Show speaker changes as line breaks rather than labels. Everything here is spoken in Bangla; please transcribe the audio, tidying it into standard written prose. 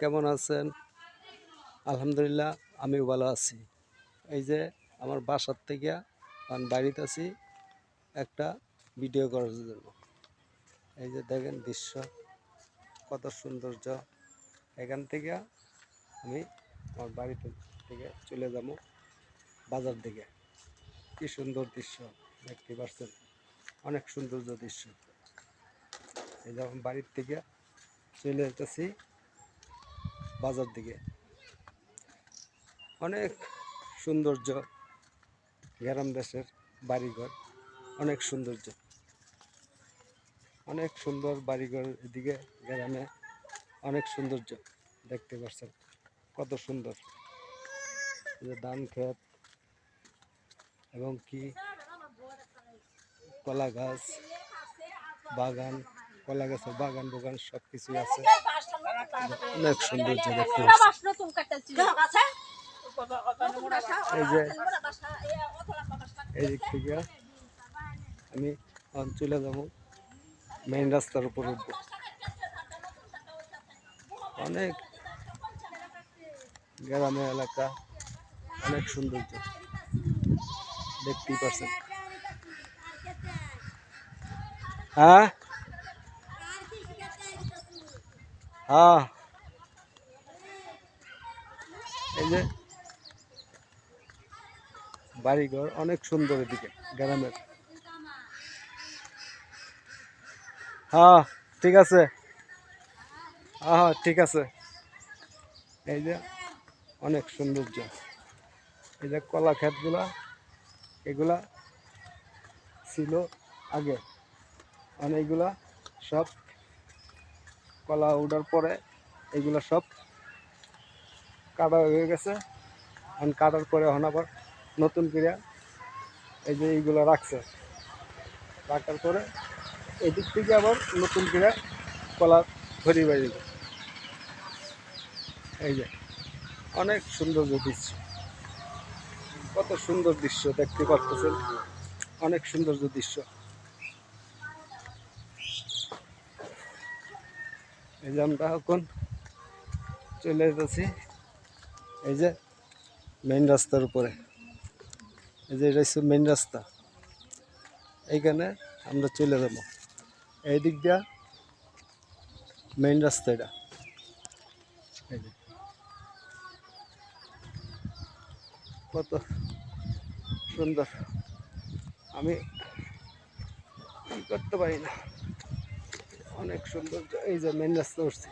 কেমন আছেন? আলহামদুলিল্লাহ আমিও ভালো আছি। এই যে আমার বাসার থেকে আমি বাড়িতে আছি একটা ভিডিও করার জন্য। এই যে দেখেন দৃশ্য কত সৌন্দর্য। এখান থেকে আমি আমার বাড়িতে থেকে চলে যাব বাজার দিকে। কি সুন্দর দৃশ্য দেখতে পাচ্ছেন, অনেক সৌন্দর্য দৃশ্য। এই যে আমার বাড়ির থেকে চলে যেতেছি বাজার দিকে। অনেক সৌন্দর্য, গ্রাম দেশের বাড়িঘর অনেক সৌন্দর্য, অনেক সুন্দর বাড়িঘর। এদিকে গ্রামে অনেক সৌন্দর্য দেখতে পাচ্ছেন, কত সুন্দর। যে ধান ক্ষেত এবং কি কলা গাছ বাগান, কলা গাছের বাগান বাগান সব কিছুই আছে। অনেক সৌন্দর্য দেখতে পাচ্ছি। এই যে এই দিক থেকে আমি চলে যাব মেইন রাস্তার উপর উঠবো। অনেক গ্রামের এলাকা, অনেক সৌন্দর্য দেখতেই পাচ্ছেন। হ্যাঁ হ্যাঁ, এই যে বাড়িঘর অনেক সুন্দর এদিকে গ্রামের। হ্যাঁ ঠিক আছে, হ্যাঁ ঠিক আছে। এই যে অনেক সৌন্দর্য। এই যে কলা ক্ষেতগুলা, এগুলা ছিল আগে, অনেকগুলা সব কলা উঠার পরে এগুলা সব কাটা হয়ে গেছে। এখন কাটার পরে এখন আবার নতুন করে এই যে এইগুলো রাখছে, রাখার পরে এদিক থেকে আবার নতুন করে কলা ধরি বাড়ি। এই যে অনেক সৌন্দর্য দৃশ্য, কত সুন্দর দৃশ্য দেখতে পাচ্ছেন, অনেক সৌন্দর্য দৃশ্য। এই যে আমরা এখন চলে যেতেছি এই যে মেইন রাস্তার উপরে। এই যে এটা হচ্ছে মেইন রাস্তা, এইখানে আমরা চলে যাব। এই দিক দিয়া মেইন রাস্তা এটা। এই যে কত সুন্দর, আমি কি করতে পারি না, অনেক সুন্দর। এই যে মেইন রাস্তা উঠছি।